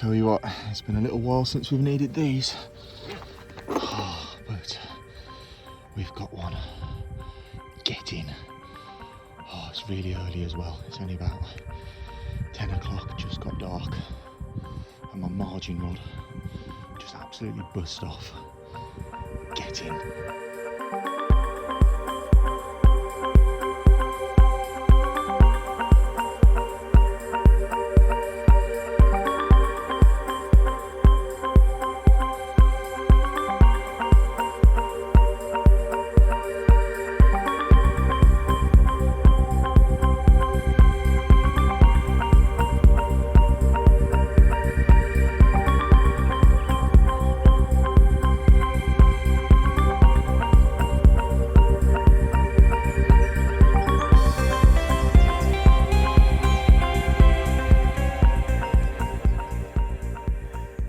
tell you what, it's been a little while since we've needed these. But we've got one. Get in. It's really early as well. It's only about 10 o'clock, just got dark. And my margin rod just absolutely bust off. Get in.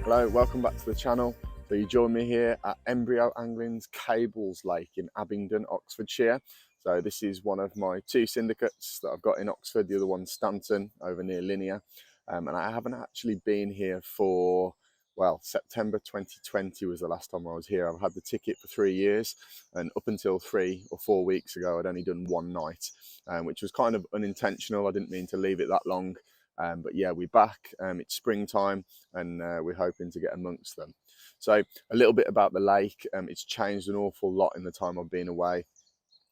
Hello, welcome back to the channel. So you join me here at Embryo Angling's Cables Lake in Abingdon, Oxfordshire. So this is one of my two syndicates that I've got in Oxford, the other one's Stanton over near Linear. And I haven't actually been here for, well, September 2020 was the last time I was here. I've had the ticket for 3 years, and up until 3 or 4 weeks ago, I'd only done one night, which was kind of unintentional. I didn't mean to leave it that long. But yeah, we're back. It's springtime, and we're hoping to get amongst them. So a little bit about the lake. It's changed an awful lot in the time I've been away.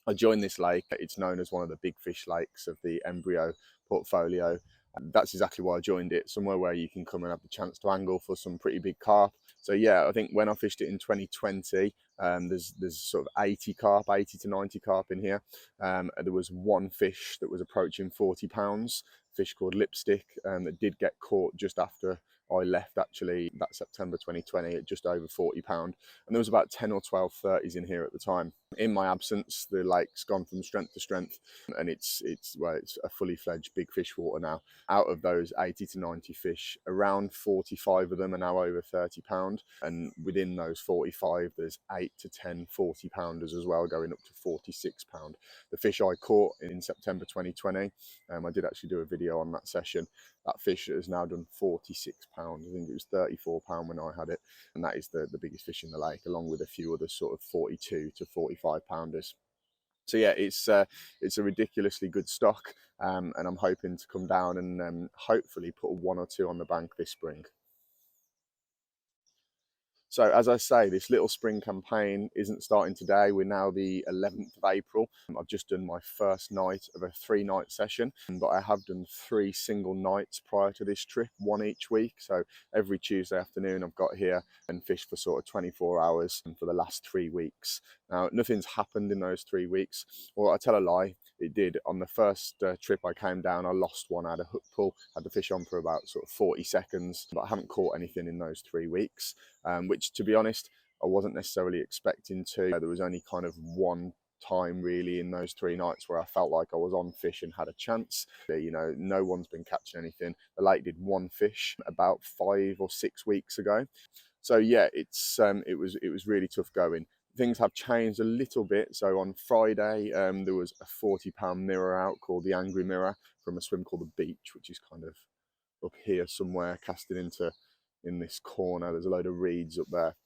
I joined this lake. It's known as one of the big fish lakes of the Embryo portfolio. That's exactly why I joined it, somewhere where you can come and have the chance to angle for some pretty big carp. So yeah, I think when I fished it in 2020, there's sort of 80 to 90 carp in here. There was one fish that was approaching 40 pounds, fish called Lipstick, that did get caught just after I left, actually, that September 2020 at just over 40 pound. And there was about 10 or 12 30s in here at the time. In my absence, the lake's gone from strength to strength, and it's a fully fledged big fish water now. Out of those 80 to 90 fish, around 45 of them are now over 30 pound. And within those 45, there's 8 to 10 40 pounders as well, going up to 46 pound. The fish I caught in September 2020, I did actually do a video on that session. That fish has now done 46 pounds. I think it was 34 pound when I had it. And that is the biggest fish in the lake, along with a few other sort of 42 to 45 pounders. So yeah, it's a ridiculously good stock. And I'm hoping to come down and hopefully put one or two on the bank this spring. So as I say, this little spring campaign isn't starting today. We're now the 11th of April. I've just done my first night of a 3-night session, but I have done 3 single nights prior to this trip, 1 each week. So every Tuesday afternoon I've got here and fished for sort of 24 hours for the last 3 weeks. Now, nothing's happened in those 3 weeks. Well, I tell a lie, it did. On the first trip I came down, I lost one. I had a hook pull, had the fish on for about sort of 40 seconds, but I haven't caught anything in those 3 weeks, which, to be honest, I wasn't necessarily expecting to. There was only kind of one time really in those 3 nights where I felt like I was on fish and had a chance. You know, no one's been catching anything. The lake did one fish about 5 or 6 weeks ago. So yeah, it was really tough going. Things have changed a little bit. So on Friday, there was a 40 pound mirror out called the Angry Mirror from a swim called the Beach, which is kind of up here somewhere, casting into in this corner. There's a load of reeds up there.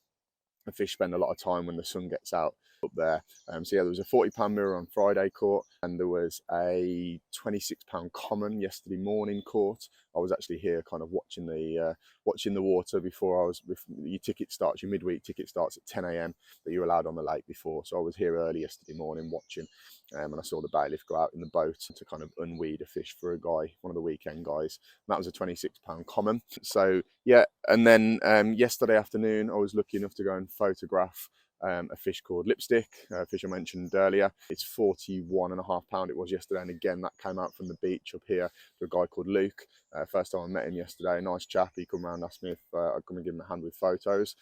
The fish spend a lot of time when the sun gets out up there. So yeah, there was a 40 pound mirror on Friday caught, and there was a 26 pound common yesterday morning caught. I was actually here kind of watching the water before your ticket starts. Your midweek ticket starts at 10 AM that you're allowed on the lake before. So I was here early yesterday morning watching, and I saw the bailiff go out in the boat to kind of unweed a fish for a guy, one of the weekend guys. And that was a 26 pound common. So yeah, and then yesterday afternoon I was lucky enough to go and photograph a fish called Lipstick, a fish I mentioned earlier. It's 41.5 pound it was yesterday, and again that came out from the beach up here to a guy called Luke. First time I met him yesterday, nice chap. He come around, asked me if I'd come and give him a hand with photos.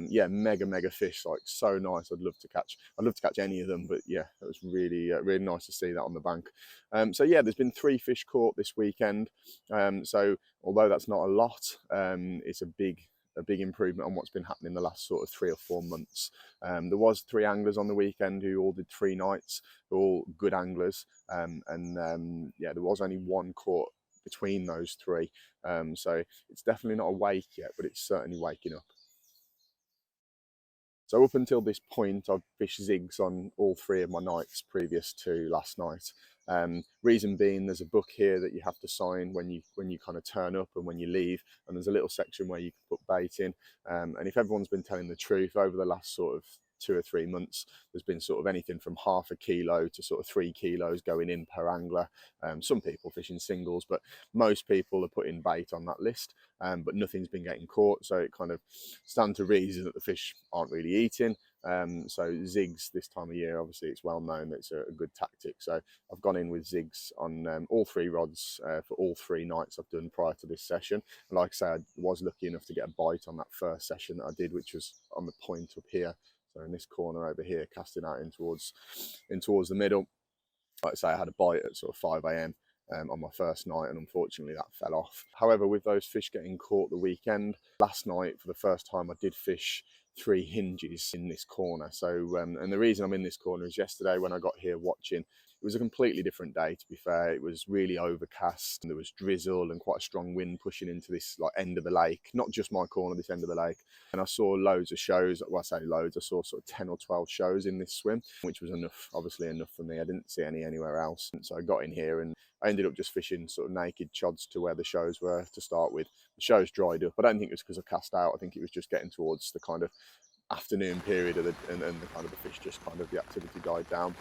Yeah, mega fish, like so nice. I'd love to catch any of them, but yeah, it was really really nice to see that on the bank. So yeah, there's been 3 fish caught this weekend. So although that's not a lot, it's a big improvement on what's been happening the last sort of 3 or 4 months. There was 3 anglers on the weekend who all did 3 nights. They're all good anglers, and yeah, there was only one caught between those three. So it's definitely not awake yet, but it's certainly waking up. So up until this point, I've fished zigs on all three of my nights previous to last night. Reason being, there's a book here that you have to sign when you kind of turn up and when you leave, and there's a little section where you can put bait in. And if everyone's been telling the truth, over the last sort of 2 or 3 months, there's been sort of anything from half a kilo to sort of 3 kilos going in per angler. Some people fishing singles, but most people are putting bait on that list, but nothing's been getting caught, so it kind of stands to reason that the fish aren't really eating. So zigs this time of year, obviously it's well known that it's a good tactic, so I've gone in with zigs on all 3 rods for all 3 nights I've done prior to this session. And like I say, I was lucky enough to get a bite on that first session that I did, which was on the point up here. So in this corner over here, casting out in towards the middle. Like I say, I had a bite at sort of 5 a.m. On my first night, and unfortunately that fell off. However, with those fish getting caught the weekend, last night for the first time I did fish 3 hinges in this corner. So and the reason I'm in this corner is yesterday when I got here watching, it was a completely different day, to be fair. It was really overcast and there was drizzle and quite a strong wind pushing into this like end of the lake, not just my corner, this end of the lake. And I saw loads of shows. Well, I say loads, I saw sort of 10 or 12 shows in this swim, which was enough, obviously enough for me. I didn't see any anywhere else. And so I got in here and I ended up just fishing sort of naked chods to where the shows were to start with. The shows dried up. I don't think it was because I cast out. I think it was just getting towards the kind of afternoon period of and the kind of the fish just kind of, the activity died down.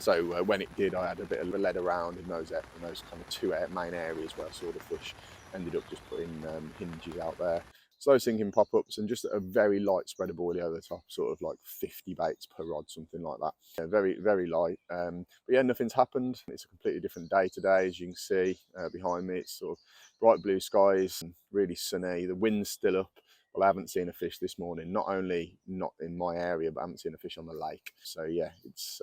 So when it did, I had a bit of a lead around in those kind of 2 main areas where I saw the fish. Ended up just putting hinges out there. Slow sinking pop-ups and just a very light spread of boilie over the top, sort of like 50 baits per rod, something like that. Yeah, very, very light. But yeah, nothing's happened. It's a completely different day today, as you can see behind me. It's sort of bright blue skies, and really sunny. The wind's still up. Well, I haven't seen a fish this morning, not only not in my area, but I haven't seen a fish on the lake. So yeah, it's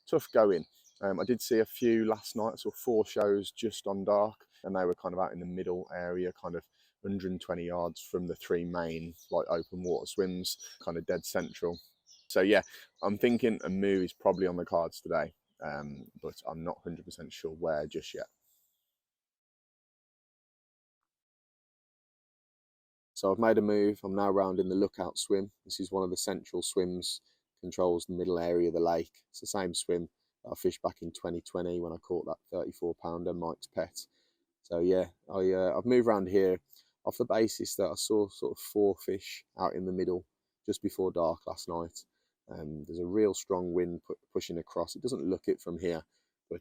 tough going. I did see a few last night. I saw 4 shows just on dark, and they were kind of out in the middle area, kind of 120 yards from the 3 main like open water swims, kind of dead central. So yeah, I'm thinking a move is probably on the cards today, but I'm not 100% sure where just yet. So I've made a move. I'm now round in the lookout swim. This is one of the central swims, controls the middle area of the lake. It's the same swim that I fished back in 2020 when I caught that 34-pounder Mike's Pet. So yeah, I've moved around here off the basis that I saw sort of 4 fish out in the middle just before dark last night. There's a real strong wind pushing across. It doesn't look it from here, but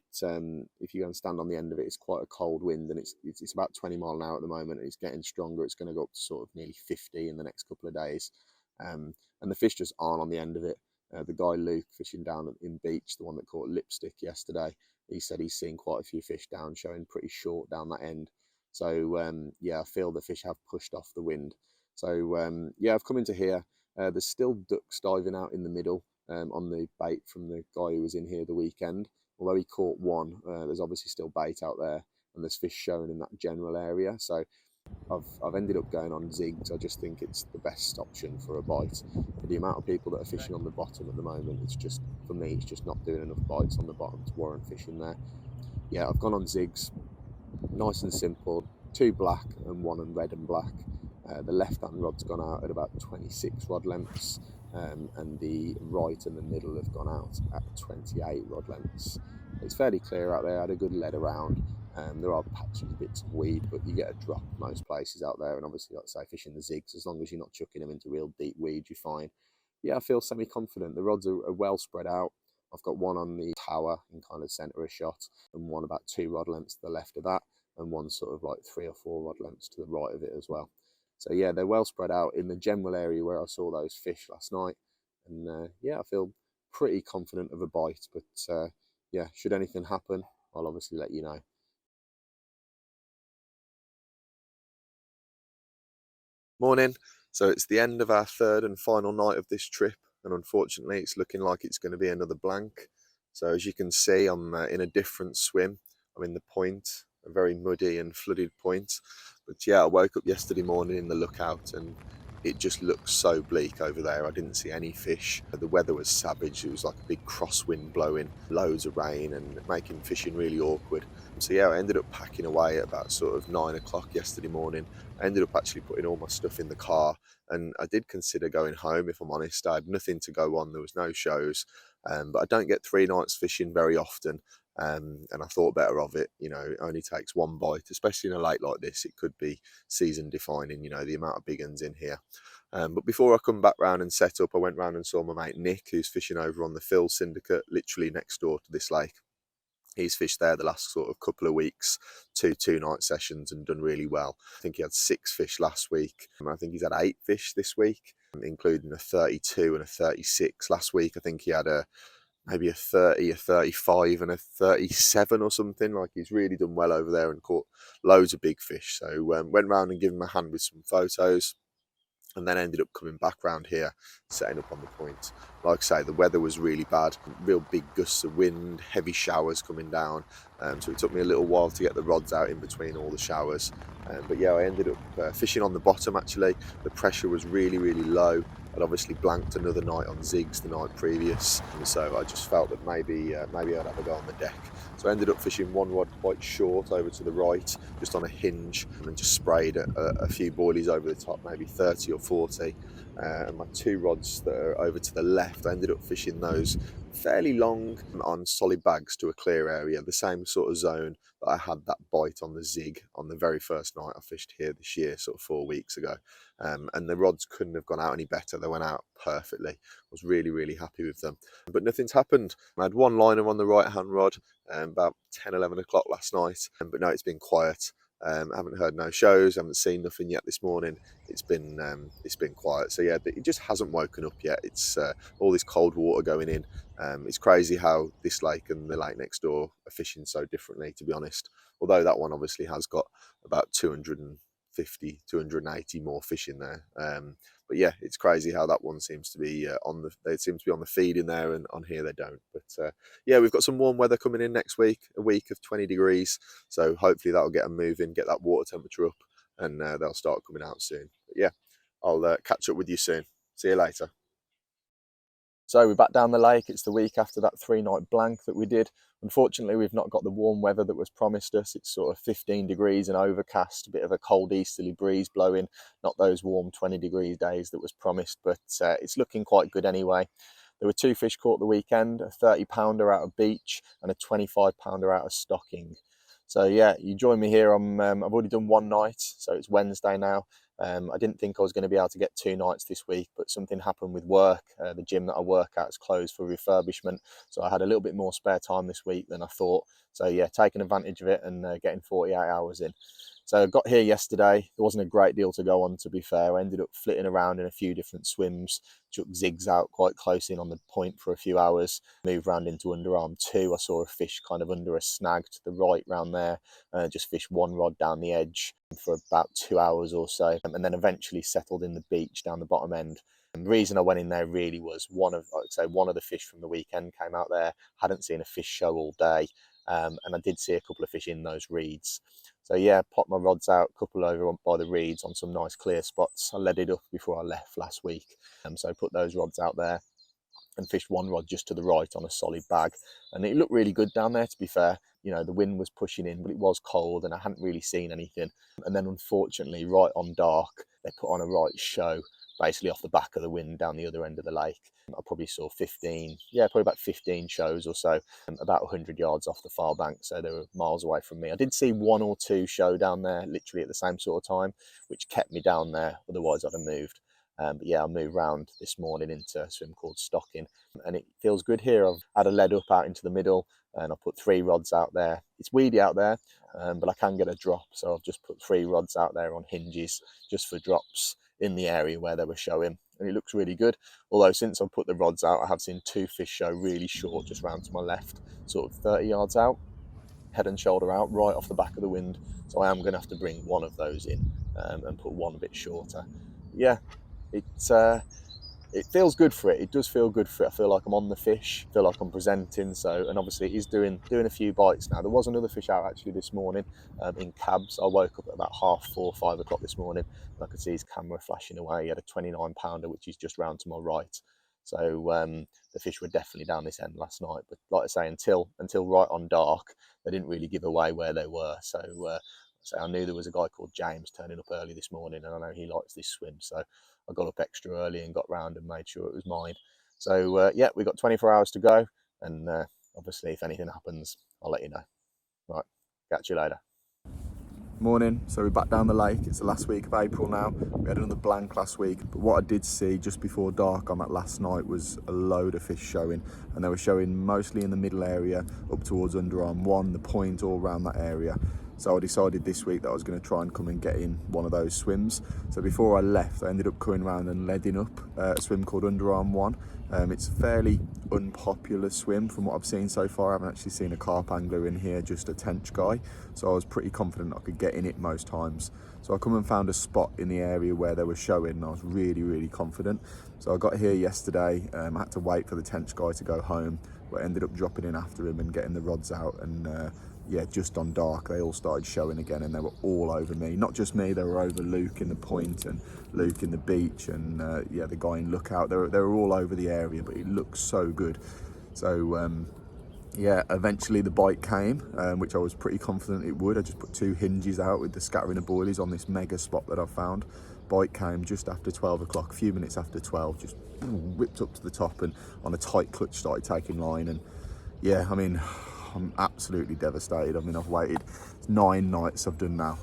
if you go and stand on the end of it, it's quite a cold wind, and it's about 20 mile an hour at the moment, and it's getting stronger. It's going to go up to sort of nearly 50 in the next couple of days, and the fish just aren't on the end of it. The guy Luke fishing down in Beach, the one that caught lipstick yesterday, he said he's seen quite a few fish down, showing pretty short down that end. So yeah, I feel the fish have pushed off the wind. So yeah, I've come into here. There's still ducks diving out in the middle on the bait from the guy who was in here the weekend. Although he caught 1, there's obviously still bait out there, and there's fish showing in that general area. So I've ended up going on zigs. I just think it's the best option for a bite. For the amount of people that are fishing on the bottom at the moment, it's just, for me, it's just not doing enough bites on the bottom to warrant fishing there. Yeah, I've gone on zigs, nice and simple, 2 black and 1 in red and black. The left-hand rod's gone out at about 26 rod lengths, and the right and the middle have gone out at 28 rod lengths. It's fairly clear out there. I had a good lead around. There are patches, bits of weed, but you get a drop most places out there. And obviously, like I say, fishing the zigs, as long as you're not chucking them into real deep weed, you're fine. Yeah, I feel semi-confident. The rods are well spread out. I've got 1 on the tower in kind of centre of shot, and 1 about 2 rod lengths to the left of that, and 1 sort of like 3 or 4 rod lengths to the right of it as well. So yeah, they're well spread out in the general area where I saw those fish last night. And yeah, I feel pretty confident of a bite, but yeah, should anything happen, I'll obviously let you know. Morning. So it's the end of our 3rd and final night of this trip, and unfortunately it's looking like it's going to be another blank. So as you can see, I'm in a different swim. I'm in the point, a very muddy and flooded point. But yeah, I woke up yesterday morning in the lookout, and it just looked so bleak over there. I didn't see any fish. The weather was savage. It was like a big crosswind blowing, loads of rain and making fishing really awkward. So yeah, I ended up packing away at about sort of 9 o'clock yesterday morning. I ended up actually putting all my stuff in the car, and I did consider going home, if I'm honest. I had nothing to go on. There was no shows, but I don't get 3 nights fishing very often. And I thought better of it. It only takes one bite, especially in a lake like this. It could be season defining, the amount of big uns in here. But before I come back round and set up, I went round and saw my mate Nick, who's fishing over on the Phil Syndicate, literally next door to this lake. He's fished there the last sort of couple of weeks, two-night sessions, and done really well. I think he had 6 fish last week, and I think he's had 8 fish this week, including a 32 and a 36. Last week, I think he had maybe a 30, a 35 and a 37 or something. Like, he's really done well over there and caught loads of big fish. So went round and given him a hand with some photos, and then ended up coming back round here, setting up on the point. Like I say, the weather was really bad, real big gusts of wind, heavy showers coming down, so it took me a little while to get the rods out in between all the showers. But yeah, I ended up fishing on the bottom actually. The pressure was really, really low. I'd obviously blanked another night on Zigs the night previous, and so I just felt that maybe I'd have a go on the deck. So I ended up fishing one rod quite short over to the right, just on a hinge, and then just sprayed a few boilies over the top, maybe 30 or 40. And my 2 rods that are over to the left, I ended up fishing those fairly long on solid bags to a clear area, the same sort of zone that I had that bite on the Zig on the very first night I fished here this year, sort of 4 weeks ago. And the rods couldn't have gone out any better. They went out perfectly. I was really, really happy with them. But nothing's happened. I had one liner on the right-hand rod about 10, 11 o'clock last night, but no, it's been quiet. I haven't heard no shows, haven't seen nothing yet this morning. It's been quiet. So yeah, it just hasn't woken up yet. It's all this cold water going in. It's crazy how this lake and the lake next door are fishing so differently, to be honest. Although that one obviously has got about 250, 280 more fish in there. But yeah, it's crazy how that one seems to be they seem to be on the feed in there, and on here they don't. But yeah, we've got some warm weather coming in next week, a week of 20 degrees. So hopefully that'll get them moving, get that water temperature up, and they'll start coming out soon. But yeah, I'll catch up with you soon. See you later. So we're back down the lake. It's the week after that 3-night blank that we did. Unfortunately, we've not got the warm weather that was promised us. It's sort of 15 degrees and overcast, a bit of a cold easterly breeze blowing, not those warm 20 degrees days that was promised, but it's looking quite good anyway. There were 2 fish caught the weekend, a 30-pounder out of beach and a 25-pounder out of stocking. So yeah, you join me here. I've already done 1 night, so it's Wednesday now. I didn't think I was going to be able to get 2 nights this week, but something happened with work. The gym that I work at is closed for refurbishment, so I had a little bit more spare time this week than I thought. So yeah, taking advantage of it and getting 48 hours in. So I got here yesterday. There wasn't a great deal to go on, to be fair. I ended up flitting around in a few different swims, took Zigs out quite close in on the point for a few hours, moved round into underarm 2. I saw a fish kind of under a snag to the right round there, just fished 1 rod down the edge for about 2 hours or so, and then eventually settled in the beach down the bottom end. And the reason I went in there really was one of the fish from the weekend came out there. Hadn't seen a fish show all day, and I did see a couple of fish in those reeds. So yeah, popped my rods out, a couple over by the reeds on some nice clear spots. I let it up before I left last week, so I put those rods out there and fished 1 rod just to the right on a solid bag, and it looked really good down there, to be fair. The wind was pushing in, but it was cold and I hadn't really seen anything. And then unfortunately, right on dark, they put on a right show, basically off the back of the wind down the other end of the lake. I probably saw probably about 15 shows or so, about 100 yards off the far bank, so they were miles away from me. I did see 1 or 2 show down there literally at the same sort of time, which kept me down there, otherwise I'd have moved. But yeah, I moved round this morning into a swim called Stocking, and it feels good here. I've had a lead up out into the middle, and I put 3 rods out there. It's weedy out there, but I can get a drop, so I've just put 3 rods out there on hinges just for drops in the area where they were showing, and it looks really good. Although since I've put the rods out, I have seen 2 fish show really short just round to my left, sort of 30 yards out, head and shoulder out, right off the back of the wind. So I am going to have to bring one of those in and put one a bit shorter. Yeah, it's it feels good for it. It does feel good for it. I feel like I'm on the fish, I feel like I'm presenting. So, and obviously he's doing a few bites now. There was another fish out actually this morning in cabs. I woke up at about 4:30, 5 o'clock this morning, and I could see his camera flashing away. He had a 29-pounder, which is just round to my right. So the fish were definitely down this end last night. But like I say, until right on dark, they didn't really give away where they were. So I knew there was a guy called James turning up early this morning, and I know he likes this swim. So I got up extra early and got round and made sure it was mine. So yeah, we've got 24 hours to go, and obviously if anything happens, I'll let you know. Right, catch you later. Morning, so we're back down the lake. It's the last week of April now. We had another blank last week, but what I did see just before dark on that last night was a load of fish showing, and they were showing mostly in the middle area up towards Underarm 1, the point, all around that area. So I decided this week that I was going to try and come and get in one of those swims. So before I left, I ended up coming around and leading up a swim called Underarm 1. It's a fairly unpopular swim from what I've seen so far. I haven't actually seen a carp angler in here, just a tench guy. So I was pretty confident I could get in it most times. So I come and found a spot in the area where they were showing, and I was really confident. So I got here yesterday. I had to wait for the tench guy to go home, but I ended up dropping in after him and getting the rods out, and yeah, just on dark, they all started showing again, and they were all over me. Not just me, they were over Luke in the point and Luke in the beach, and yeah, the guy in Lookout. They were all over the area, but it looked so good. So yeah, eventually the bite came, which I was pretty confident it would. I just put 2 hinges out with the scattering of boilies on this mega spot that I found. Bite came just after 12 o'clock, a few minutes after 12, just whipped up to the top and on a tight clutch started taking line. And yeah, I mean, I'm absolutely devastated. I mean, I've waited 9 nights I've done now,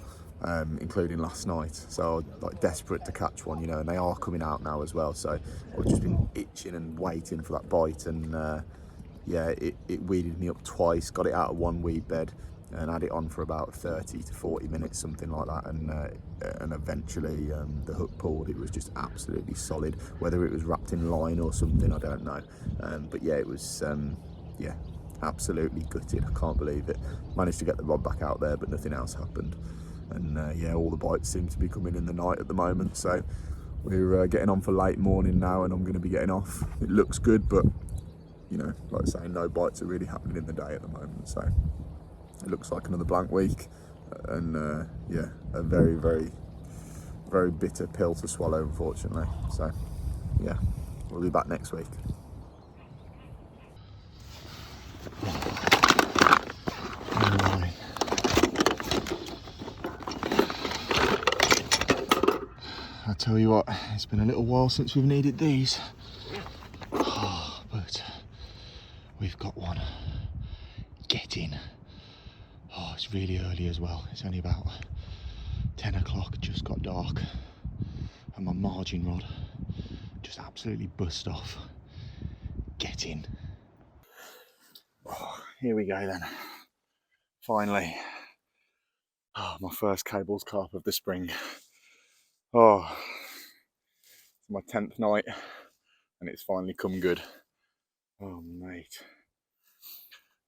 including last night. So I'm like desperate to catch one, you know, and they are coming out now as well. So I've just been itching and waiting for that bite, and yeah, it weeded me up twice, got it out of 1 weed bed and had it on for about 30 to 40 minutes, something like that, and eventually the hook pulled. It was just absolutely solid. Whether it was wrapped in line or something, I don't know, but yeah, it was yeah, absolutely gutted. I can't believe it. Managed to get the rod back out there, but nothing else happened. And yeah, all the bites seem to be coming in the night at the moment. So we're getting on for late morning now, and I'm going to be getting off. It looks good, but you know, like I say, no bites are really happening in the day at the moment. So it looks like another blank week, and yeah, a very bitter pill to swallow, unfortunately. So yeah, we'll be back next week. I tell you what, it's been a little while since we've needed these, but we've got one. Get in. Oh, it's really early as well. It's only about 10 o'clock, just got dark, and my margin rod just absolutely bust off. Get in. Oh, here we go then. Finally. Oh, my first cables carp of the spring. Oh, it's my 10th night, and it's finally come good. Oh, mate.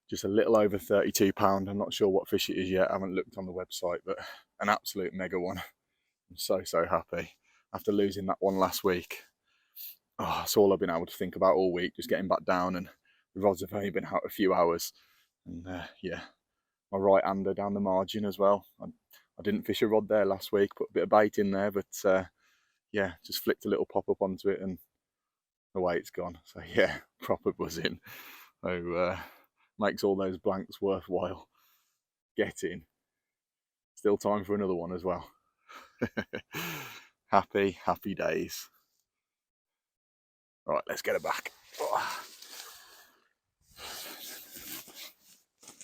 Just a little over 32 pound. I'm not sure what fish it is yet. I haven't looked on the website, but an absolute mega one. I'm so happy. After losing that one last week, oh, that's all I've been able to think about all week, just getting back down, and the rods have only been out a few hours. And yeah, my right hander down the margin as well. I didn't fish a rod there last week, put a bit of bait in there, but yeah, just flicked a little pop up onto it and away it's gone. So yeah, proper buzzing. So makes all those blanks worthwhile. Get in. Still time for another one as well. Happy days. Right, let's get it back. Oh.